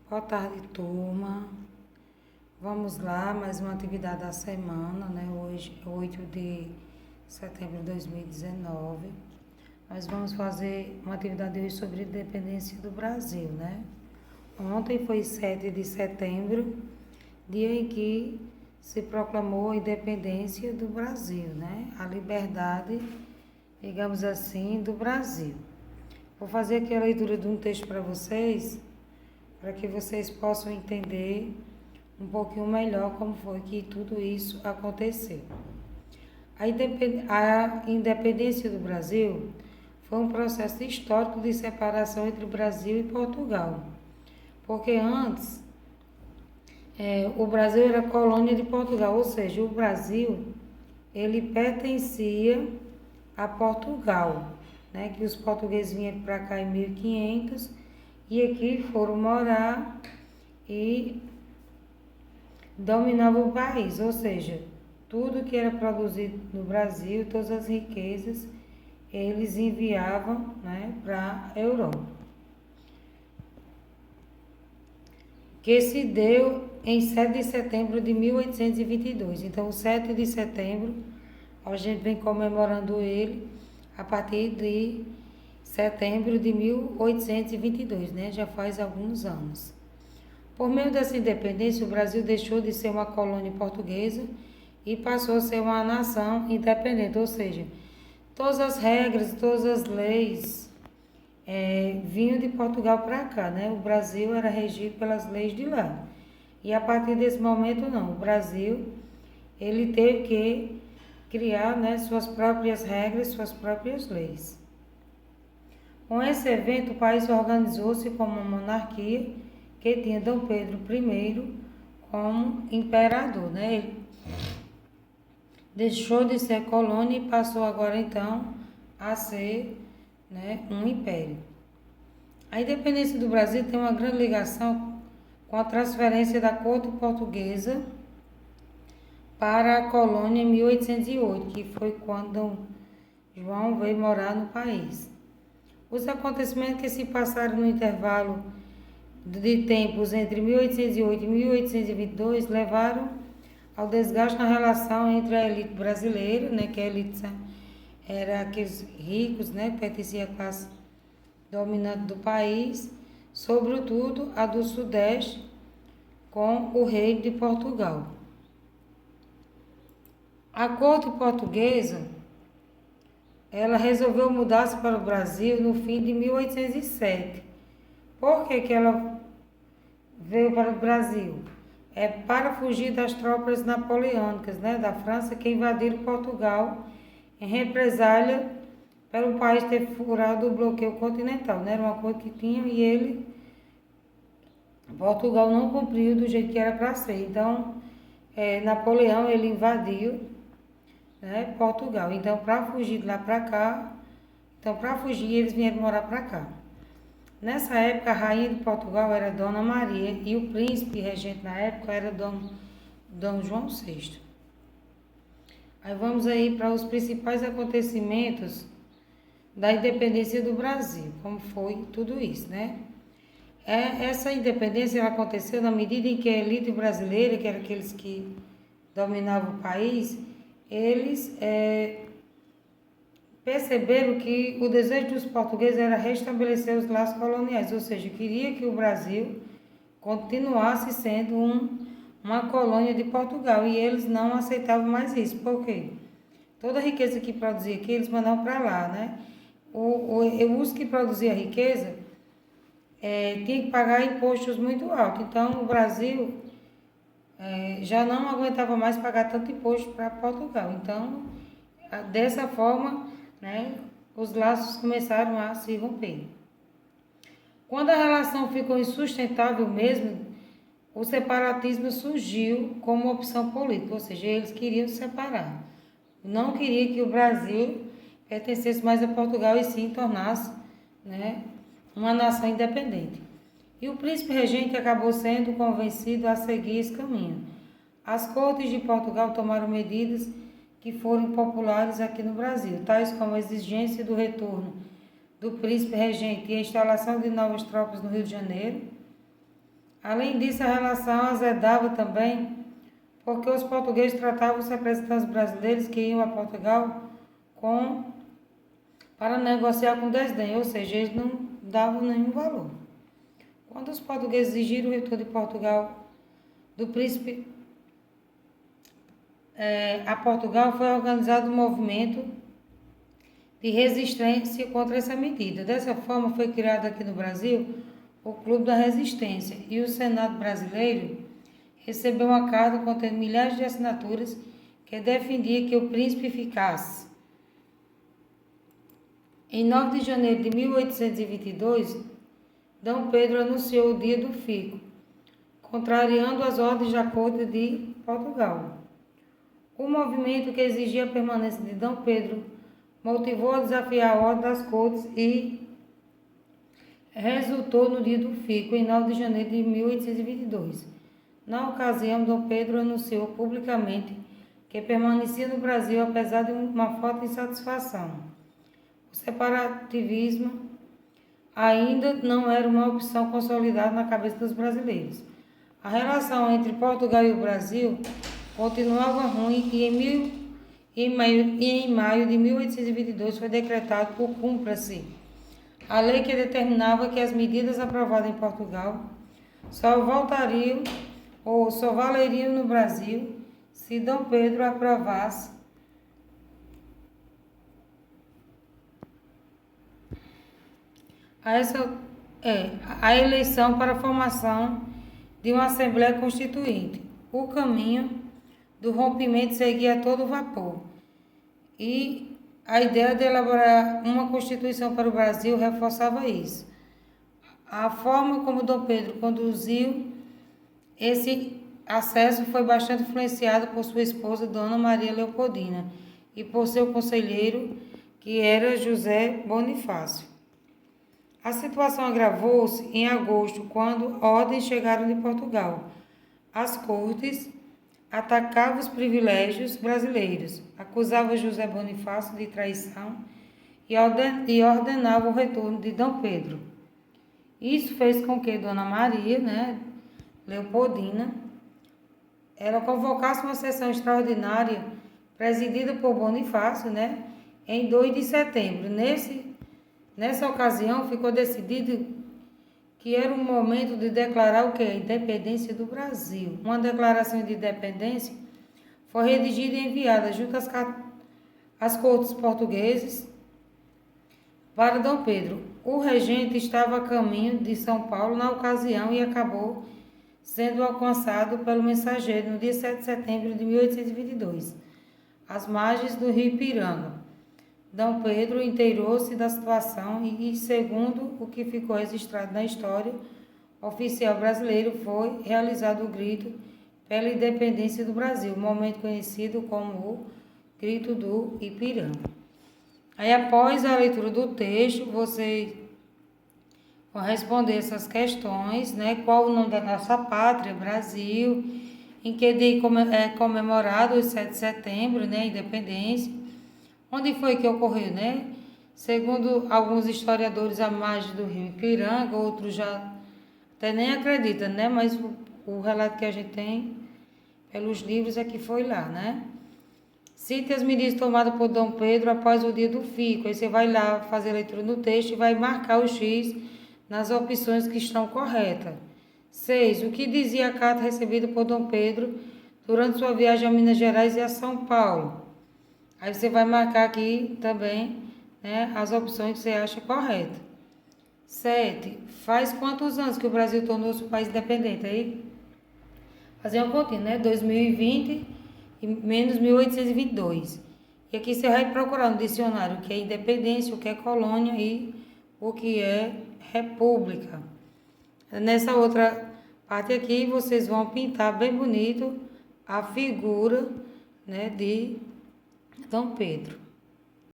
Boa tarde, turma. Vamos lá, mais uma atividade da semana, né? Hoje é 8 de setembro de 2019. Nós vamos fazer uma atividade hoje sobre a independência do Brasil, né? Ontem foi 7 de setembro, dia em que se proclamou a independência do Brasil, né? A liberdade, digamos assim, do Brasil. Vou fazer aqui a leitura de um texto para vocês, para que vocês possam entender um pouquinho melhor como foi que tudo isso aconteceu. A independência do Brasil foi um processo histórico de separação entre o Brasil e Portugal, porque antes o Brasil era colônia de Portugal, ou seja, o Brasil ele pertencia a Portugal, né? Que os portugueses vieram para cá em 1500 e aqui foram morar e dominavam o país, ou seja, tudo que era produzido no Brasil, todas as riquezas, eles enviavam, né, para a Europa. Que se deu em 7 de setembro de 1822. Então, o 7 de setembro, a gente vem comemorando ele a partir de setembro de 1822, né? Já faz alguns anos. Por meio dessa independência, o Brasil deixou de ser uma colônia portuguesa e passou a ser uma nação independente, ou seja, todas as regras, todas as leis vinham de Portugal para cá, né? O Brasil era regido pelas leis de lá. E a partir desse momento, não. O Brasil, ele teve que criar, né, suas próprias regras, suas próprias leis. Com esse evento, o país organizou-se como uma monarquia que tinha Dom Pedro I como imperador, né? Ele deixou de ser colônia e passou agora então a ser, né, um império. A independência do Brasil tem uma grande ligação com a transferência da corte portuguesa para a colônia em 1808, que foi quando Dom João veio morar no país. Os acontecimentos que se passaram no intervalo de tempos entre 1808 e 1822 levaram ao desgaste na relação entre a elite brasileira, né, que a elite era aqueles ricos, né, que pertencia à classe dominante do país, sobretudo a do Sudeste, com o rei de Portugal. A corte portuguesa, ela resolveu mudar-se para o Brasil no fim de 1807. Por que ela veio para o Brasil? É para fugir das tropas napoleônicas, né, da França, que invadiram Portugal em represália pelo país ter furado o bloqueio continental, né? Era uma coisa que tinha e Portugal não cumpriu do jeito que era para ser. Então, Napoleão, ele invadiu, né, Portugal. Então, para fugir de lá para cá, eles vieram morar para cá. Nessa época, a rainha de Portugal era Dona Maria e o príncipe regente na época era Dom João VI. Aí vamos aí para os principais acontecimentos da independência do Brasil, como foi tudo isso, né? Essa independência aconteceu na medida em que a elite brasileira, que eram aqueles que dominavam o país, eles perceberam que o desejo dos portugueses era restabelecer os laços coloniais, ou seja, queria que o Brasil continuasse sendo uma colônia de Portugal e eles não aceitavam mais isso. Por quê? Toda a riqueza que produzia aqui, eles mandavam para lá, né? Os que produzia a riqueza tinha que pagar impostos muito altos. Então, o Brasil já não aguentava mais pagar tanto imposto para Portugal. Então, dessa forma, né, os laços começaram a se romper. Quando a relação ficou insustentável mesmo, o separatismo surgiu como opção política, ou seja, eles queriam se separar. Não queriam que o Brasil pertencesse mais a Portugal e sim tornasse, né, uma nação independente. E o príncipe regente acabou sendo convencido a seguir esse caminho. As cortes de Portugal tomaram medidas que foram populares aqui no Brasil, tais como a exigência do retorno do príncipe regente e a instalação de novas tropas no Rio de Janeiro, Além disso, a relação azedava também porque os portugueses tratavam os representantes brasileiros que iam a Portugal para negociar com desdém, ou seja, eles não davam nenhum valor. Quando os portugueses exigiram o retorno de Portugal, do príncipe a Portugal, foi organizado um movimento de resistência contra essa medida. Dessa forma, foi criado aqui no Brasil o Clube da Resistência e o Senado brasileiro recebeu uma carta contendo milhares de assinaturas que defendia que o príncipe ficasse. Em 9 de janeiro de 1822, Dom Pedro anunciou o dia do fico, contrariando as ordens da corte de Portugal. O movimento que exigia a permanência de Dom Pedro motivou a desafiar a ordem das cortes e resultou no dia do fico, em 9 de janeiro de 1822. Na ocasião, Dom Pedro anunciou publicamente que permanecia no Brasil apesar de uma forte insatisfação. O separativismo ainda não era uma opção consolidada na cabeça dos brasileiros. A relação entre Portugal e o Brasil continuava ruim e em maio de 1822 foi decretado o Cumpra-se, a lei que determinava que as medidas aprovadas em Portugal só valeriam no Brasil se Dom Pedro aprovasse a eleição para a formação de uma Assembleia Constituinte. O caminho do rompimento seguia a todo vapor e a ideia de elaborar uma Constituição para o Brasil reforçava isso. A forma como Dom Pedro conduziu esse acesso foi bastante influenciado por sua esposa, Dona Maria Leopoldina, e por seu conselheiro, que era José Bonifácio. A situação agravou-se em agosto, quando ordens chegaram de Portugal. As cortes atacavam os privilégios brasileiros, acusavam José Bonifácio de traição e ordenavam o retorno de Dom Pedro. Isso fez com que Dona Maria, Leopoldina, ela convocasse uma sessão extraordinária presidida por Bonifácio, em 2 de setembro. Nessa ocasião, ficou decidido que era o momento de declarar o quê? A independência do Brasil. Uma declaração de independência foi redigida e enviada junto às cortes portuguesas para Dom Pedro. O regente estava a caminho de São Paulo na ocasião e acabou sendo alcançado pelo mensageiro no dia 7 de setembro de 1822, às margens do rio Ipiranga. Dom Pedro inteirou-se da situação e, segundo o que ficou registrado na história oficial brasileira, foi realizado o grito pela independência do Brasil, momento conhecido como o Grito do Ipiranga. Aí, após a leitura do texto, vocês vão responder essas questões, qual o nome da nossa pátria, Brasil, em que dia é comemorado o 7 de setembro, a independência. Onde foi que ocorreu, Segundo alguns historiadores, à margem do rio Ipiranga, outros já até nem acreditam, Mas o relato que a gente tem pelos livros é que foi lá, Cite as medidas tomadas por Dom Pedro após o dia do fico. Aí você vai lá fazer a leitura no texto e vai marcar o X nas opções que estão corretas. 6. O que dizia a carta recebida por Dom Pedro durante sua viagem a Minas Gerais e a São Paulo? Aí você vai marcar aqui também, as opções que você acha corretas. 7. Faz quantos anos que o Brasil tornou-se um país independente? Aí, fazer uma continha, 2020 e menos 1822. E aqui você vai procurar no dicionário o que é independência, o que é colônia e o que é república. Nessa outra parte aqui, vocês vão pintar bem bonito a figura, de Dom Pedro.